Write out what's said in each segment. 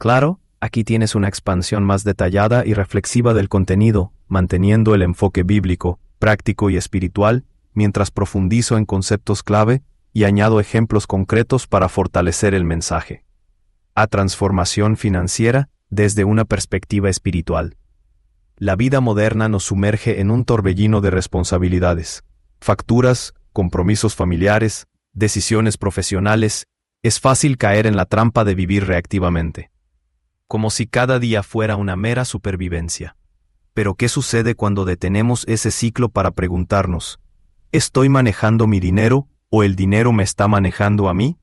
Claro, aquí tienes una expansión más detallada y reflexiva del contenido, manteniendo el enfoque bíblico, práctico y espiritual, mientras profundizo en conceptos clave y añado ejemplos concretos para fortalecer el mensaje. A transformación financiera desde una perspectiva espiritual. La vida moderna nos sumerge en un torbellino de responsabilidades, facturas, compromisos familiares, decisiones profesionales. Es fácil caer en la trampa de vivir reactivamente, como si cada día fuera una mera supervivencia. Pero ¿qué sucede cuando detenemos ese ciclo para preguntarnos, ¿estoy manejando mi dinero o el dinero me está manejando a mí?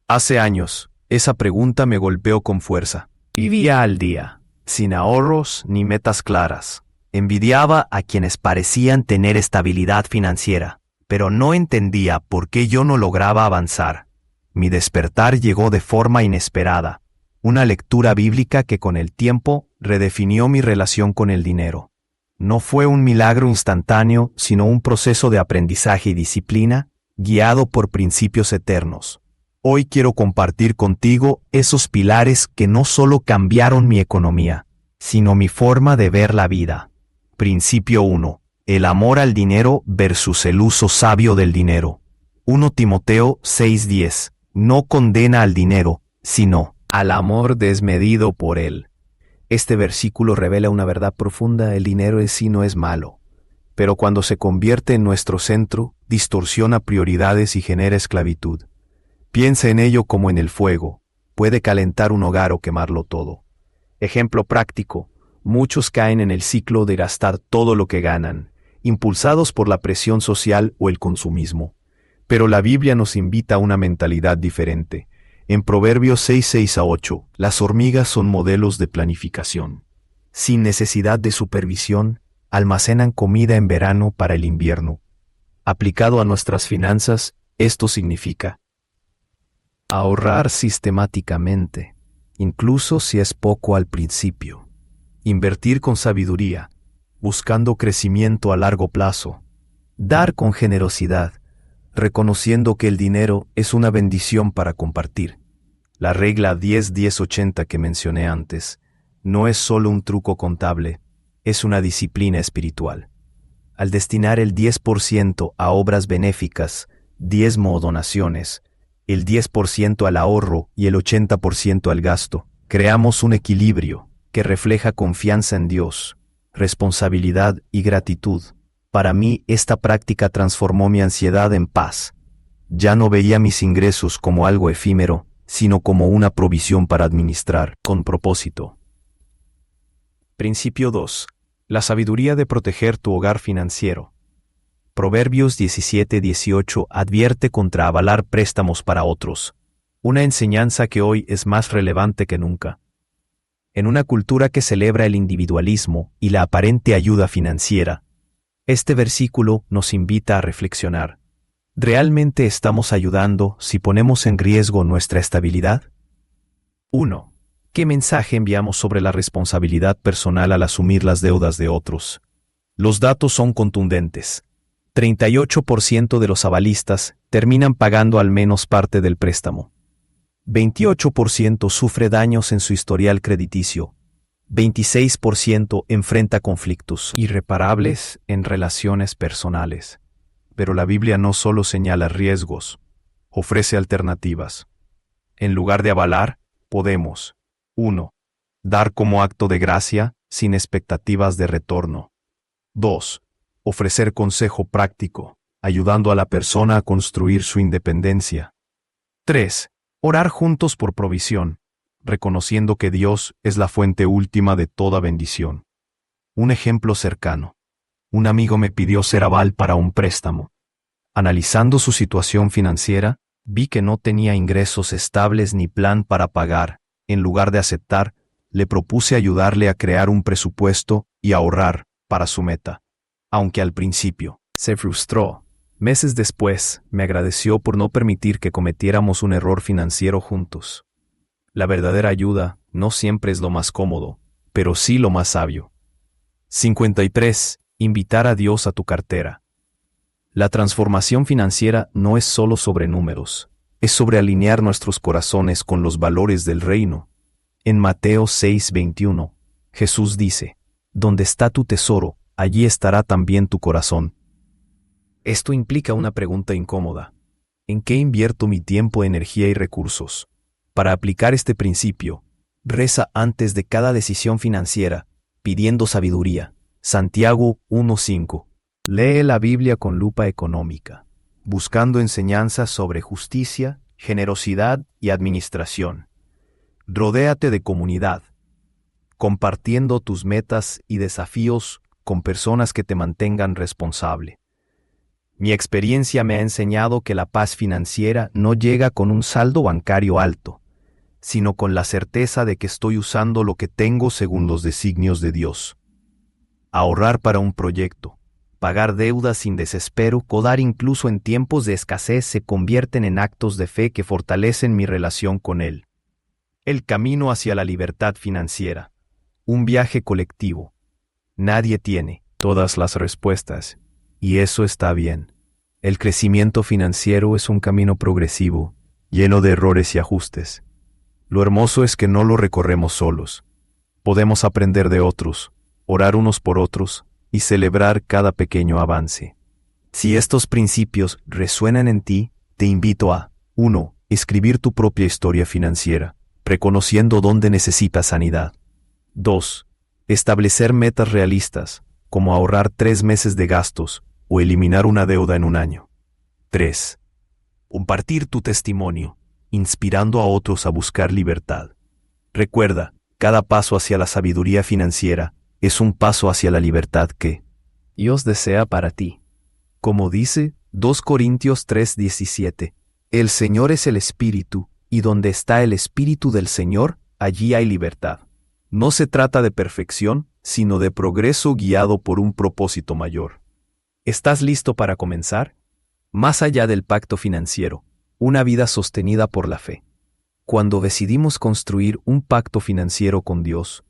Hace años, esa pregunta me golpeó con fuerza. Vivía al día, sin ahorros ni metas claras. Envidiaba a quienes parecían tener estabilidad financiera, pero no entendía por qué yo no lograba avanzar. Mi despertar llegó de forma inesperada, una lectura bíblica que con el tiempo redefinió mi relación con el dinero. No fue un milagro instantáneo, sino un proceso de aprendizaje y disciplina, guiado por principios eternos. Hoy quiero compartir contigo esos pilares que no solo cambiaron mi economía, sino mi forma de ver la vida. Principio 1. El amor al dinero versus el uso sabio del dinero. 1 Timoteo 6:10. No condena al dinero, sino al amor desmedido por él. Este versículo revela una verdad profunda: el dinero en sí no es malo, pero cuando se convierte en nuestro centro, distorsiona prioridades y genera esclavitud. Piensa en ello como en el fuego, puede calentar un hogar o quemarlo todo. Ejemplo práctico, muchos caen en el ciclo de gastar todo lo que ganan, impulsados por la presión social o el consumismo. Pero la Biblia nos invita a una mentalidad diferente. En Proverbios 6:6-8, las hormigas son modelos de planificación. Sin necesidad de supervisión, almacenan comida en verano para el invierno. Aplicado a nuestras finanzas, esto significa ahorrar sistemáticamente, incluso si es poco al principio. Invertir con sabiduría, buscando crecimiento a largo plazo. Dar con generosidad, reconociendo que el dinero es una bendición para compartir. La regla 10-10-80 que mencioné antes no es solo un truco contable, es una disciplina espiritual. Al destinar el 10% a obras benéficas, diezmo o donaciones, el 10% al ahorro y el 80% al gasto, creamos un equilibrio que refleja confianza en Dios, responsabilidad y gratitud. Para mí, esta práctica transformó mi ansiedad en paz. Ya no veía mis ingresos como algo efímero, sino como una provisión para administrar con propósito. Principio 2. La sabiduría de proteger tu hogar financiero. Proverbios 17:18 advierte contra avalar préstamos para otros, una enseñanza que hoy es más relevante que nunca. En una cultura que celebra el individualismo y la aparente ayuda financiera, este versículo nos invita a reflexionar. ¿Realmente estamos ayudando si ponemos en riesgo nuestra estabilidad? 1. ¿Qué mensaje enviamos sobre la responsabilidad personal al asumir las deudas de otros? Los datos son contundentes. 38% de los avalistas terminan pagando al menos parte del préstamo. 28% sufre daños en su historial crediticio. 26% enfrenta conflictos irreparables en relaciones personales. Pero la Biblia no solo señala riesgos, ofrece alternativas. En lugar de avalar, podemos 1. Dar como acto de gracia, sin expectativas de retorno. 2. Ofrecer consejo práctico, ayudando a la persona a construir su independencia. 3. Orar juntos por provisión, reconociendo que Dios es la fuente última de toda bendición. Un ejemplo cercano. Un amigo me pidió ser aval para un préstamo. Analizando su situación financiera, vi que no tenía ingresos estables ni plan para pagar. En lugar de aceptar, le propuse ayudarle a crear un presupuesto y ahorrar para su meta. Aunque al principio se frustró, meses después me agradeció por no permitir que cometiéramos un error financiero juntos. La verdadera ayuda no siempre es lo más cómodo, pero sí lo más sabio. 53. Invitar a Dios a tu cartera. La transformación financiera no es solo sobre números, es sobre alinear nuestros corazones con los valores del reino. En Mateo 6:21, Jesús dice, «Donde está tu tesoro, allí estará también tu corazón». Esto implica una pregunta incómoda. ¿En qué invierto mi tiempo, energía y recursos? Para aplicar este principio, reza antes de cada decisión financiera, pidiendo sabiduría. Santiago 1:5. Lee la Biblia con lupa económica, buscando enseñanzas sobre justicia, generosidad y administración. Rodéate de comunidad, compartiendo tus metas y desafíos con personas que te mantengan responsable. Mi experiencia me ha enseñado que la paz financiera no llega con un saldo bancario alto, sino con la certeza de que estoy usando lo que tengo según los designios de Dios. Ahorrar para un proyecto, pagar deudas sin desespero, dar incluso en tiempos de escasez se convierten en actos de fe que fortalecen mi relación con Él. El camino hacia la libertad financiera. Un viaje colectivo. Nadie tiene todas las respuestas, y eso está bien. El crecimiento financiero es un camino progresivo, lleno de errores y ajustes. Lo hermoso es que no lo recorremos solos. Podemos aprender de otros, orar unos por otros y celebrar cada pequeño avance. Si estos principios resuenan en ti, te invito a 1. Escribir tu propia historia financiera, reconociendo dónde necesitas sanidad. 2. Establecer metas realistas, como ahorrar 3 meses de gastos o eliminar una deuda en un año. 3. Compartir tu testimonio, inspirando a otros a buscar libertad. Recuerda, cada paso hacia la sabiduría financiera es un paso hacia la libertad que Dios desea para ti. Como dice 2 Corintios 3:17, el Señor es el Espíritu, y donde está el Espíritu del Señor, allí hay libertad. No se trata de perfección, sino de progreso guiado por un propósito mayor. ¿Estás listo para comenzar? Más allá del pacto financiero, una vida sostenida por la fe. Cuando decidimos construir un pacto financiero con Dios,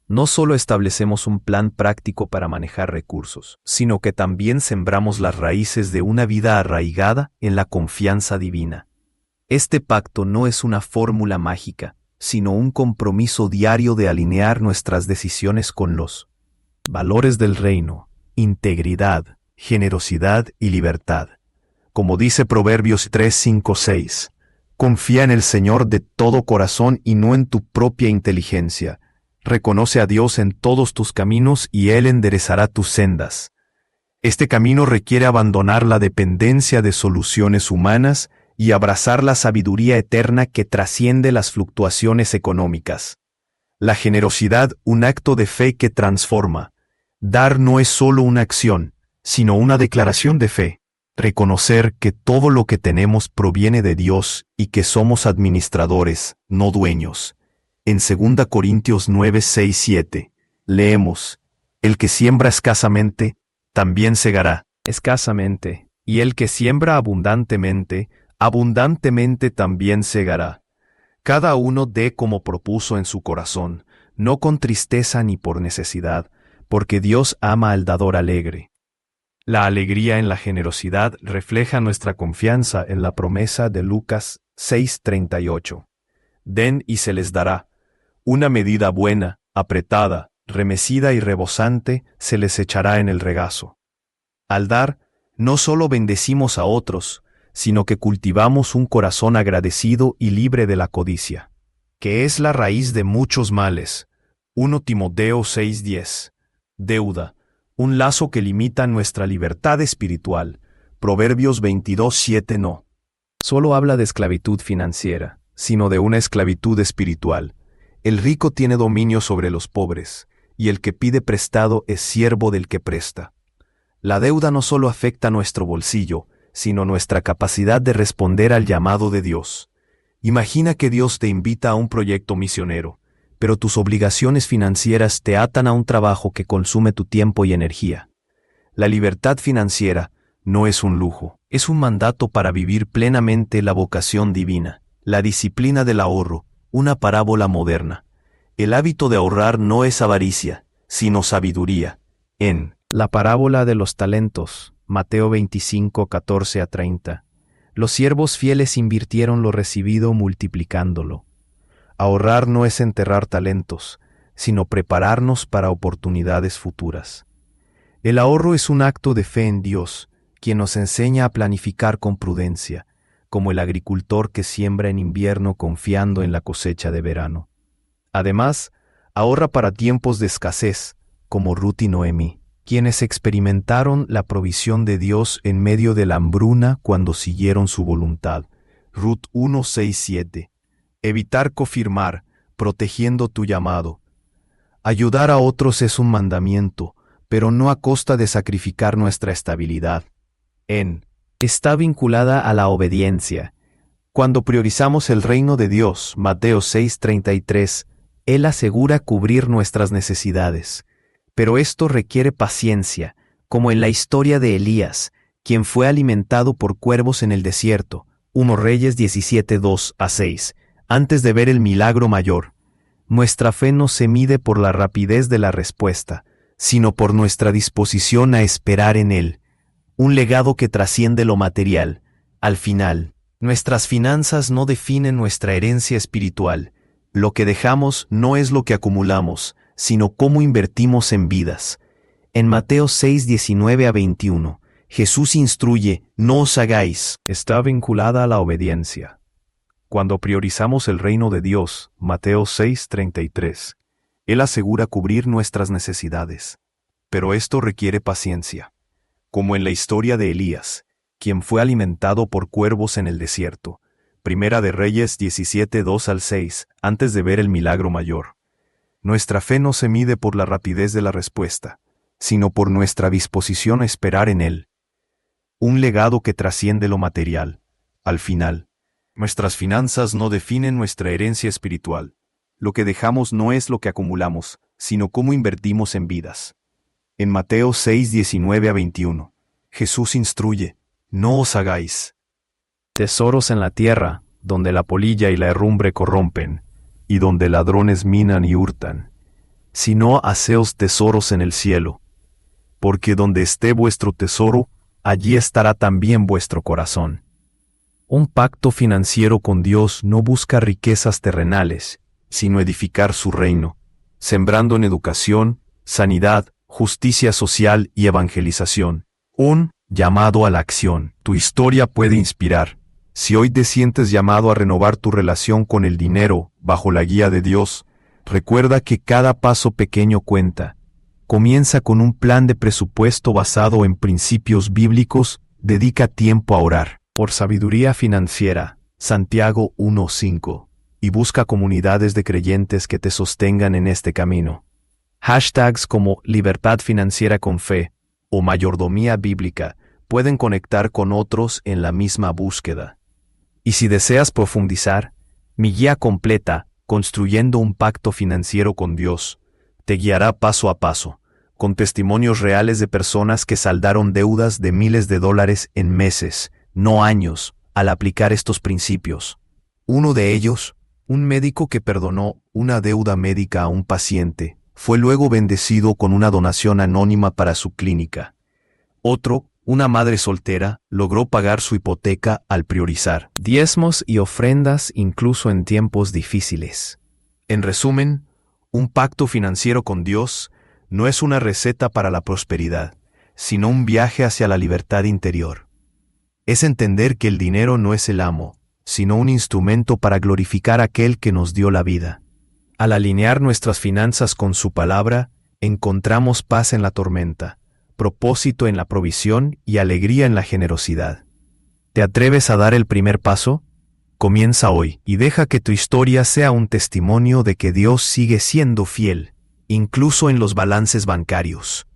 no solo establecemos un plan práctico para manejar recursos, sino que también sembramos las raíces de una vida arraigada en la confianza divina. Este pacto no es una fórmula mágica, sino un compromiso diario de alinear nuestras decisiones con los valores del reino, integridad, generosidad y libertad. Como dice Proverbios 3:5-6, confía en el Señor de todo corazón y no en tu propia inteligencia. Reconoce a Dios en todos tus caminos y Él enderezará tus sendas. Este camino requiere abandonar la dependencia de soluciones humanas y abrazar la sabiduría eterna que trasciende las fluctuaciones económicas. La generosidad, un acto de fe que transforma. Dar no es solo una acción, sino una declaración de fe. Reconocer que todo lo que tenemos proviene de Dios y que somos administradores, no dueños. En 2 Corintios 9:6-7, leemos, el que siembra escasamente, también segará escasamente, y el que siembra abundantemente, abundantemente también segará. Cada uno dé como propuso en su corazón, no con tristeza ni por necesidad, porque Dios ama al dador alegre. La alegría en la generosidad refleja nuestra confianza en la promesa de Lucas 6:38. Den y se les dará. Una medida buena, apretada, remecida y rebosante se les echará en el regazo. Al dar, no solo bendecimos a otros, sino que cultivamos un corazón agradecido y libre de la codicia, que es la raíz de muchos males. 1 Timoteo 6:10. Deuda, un lazo que limita nuestra libertad espiritual. Proverbios 22:7 no solo habla de esclavitud financiera, sino de una esclavitud espiritual. El rico tiene dominio sobre los pobres, y el que pide prestado es siervo del que presta. La deuda no solo afecta nuestro bolsillo, sino nuestra capacidad de responder al llamado de Dios. Imagina que Dios te invita a un proyecto misionero, pero tus obligaciones financieras te atan a un trabajo que consume tu tiempo y energía. La libertad financiera no es un lujo, es un mandato para vivir plenamente la vocación divina, la disciplina del ahorro, una parábola moderna. El hábito de ahorrar no es avaricia, sino sabiduría. En la parábola de los talentos, Mateo 25:14-30, los siervos fieles invirtieron lo recibido multiplicándolo. Ahorrar no es enterrar talentos, sino prepararnos para oportunidades futuras. El ahorro es un acto de fe en Dios, quien nos enseña a planificar con prudencia, como el agricultor que siembra en invierno confiando en la cosecha de verano. Además, ahorra para tiempos de escasez, como Ruth y Noemí, quienes experimentaron la provisión de Dios en medio de la hambruna cuando siguieron su voluntad. Ruth 1:6-7. Evitar confirmar, protegiendo tu llamado. Ayudar a otros es un mandamiento, pero no a costa de sacrificar nuestra estabilidad. Está vinculada a la obediencia. Cuando priorizamos el reino de Dios, Mateo 6:33, Él asegura cubrir nuestras necesidades. Pero esto requiere paciencia, como en la historia de Elías, quien fue alimentado por cuervos en el desierto, 1 Reyes 17:2-6, antes de ver el milagro mayor. Nuestra fe no se mide por la rapidez de la respuesta, sino por nuestra disposición a esperar en Él. Un legado que trasciende lo material. Al final, nuestras finanzas no definen nuestra herencia espiritual. Lo que dejamos no es lo que acumulamos, sino cómo invertimos en vidas. En Mateo 6:19-21, Jesús instruye, no os hagáis. Está vinculada a la obediencia. Cuando priorizamos el reino de Dios, Mateo 6:33, Él asegura cubrir nuestras necesidades. Pero esto requiere paciencia. Como en la historia de Elías, quien fue alimentado por cuervos en el desierto, Primera de Reyes 17:2-6, antes de ver el milagro mayor. Nuestra fe no se mide por la rapidez de la respuesta, sino por nuestra disposición a esperar en Él. Un legado que trasciende lo material. Al final, nuestras finanzas no definen nuestra herencia espiritual. Lo que dejamos no es lo que acumulamos, sino cómo invertimos en vidas. En Mateo 6:19-21, Jesús instruye, no os hagáis tesoros en la tierra, donde la polilla y la herrumbre corrompen, y donde ladrones minan y hurtan, sino haceos tesoros en el cielo, porque donde esté vuestro tesoro, allí estará también vuestro corazón. Un pacto financiero con Dios no busca riquezas terrenales, sino edificar su reino, sembrando en educación, sanidad, justicia social y evangelización. Un llamado a la acción. Tu historia puede inspirar. Si hoy te sientes llamado a renovar tu relación con el dinero bajo la guía de Dios, recuerda que cada paso pequeño cuenta. Comienza con un plan de presupuesto basado en principios bíblicos, dedica tiempo a orar por sabiduría financiera, Santiago 1:5, y busca comunidades de creyentes que te sostengan en este camino. Hashtags como Libertad Financiera con Fe o Mayordomía Bíblica pueden conectar con otros en la misma búsqueda. Y si deseas profundizar, mi guía completa, Construyendo un Pacto Financiero con Dios, te guiará paso a paso, con testimonios reales de personas que saldaron deudas de miles de dólares en meses, no años, al aplicar estos principios. Uno de ellos, un médico que perdonó una deuda médica a un paciente, fue luego bendecido con una donación anónima para su clínica. Otro, una madre soltera, logró pagar su hipoteca al priorizar diezmos y ofrendas incluso en tiempos difíciles. En resumen, un pacto financiero con Dios no es una receta para la prosperidad, sino un viaje hacia la libertad interior. Es entender que el dinero no es el amo, sino un instrumento para glorificar a aquel que nos dio la vida. Al alinear nuestras finanzas con su palabra, encontramos paz en la tormenta, propósito en la provisión y alegría en la generosidad. ¿Te atreves a dar el primer paso? Comienza hoy y deja que tu historia sea un testimonio de que Dios sigue siendo fiel, incluso en los balances bancarios.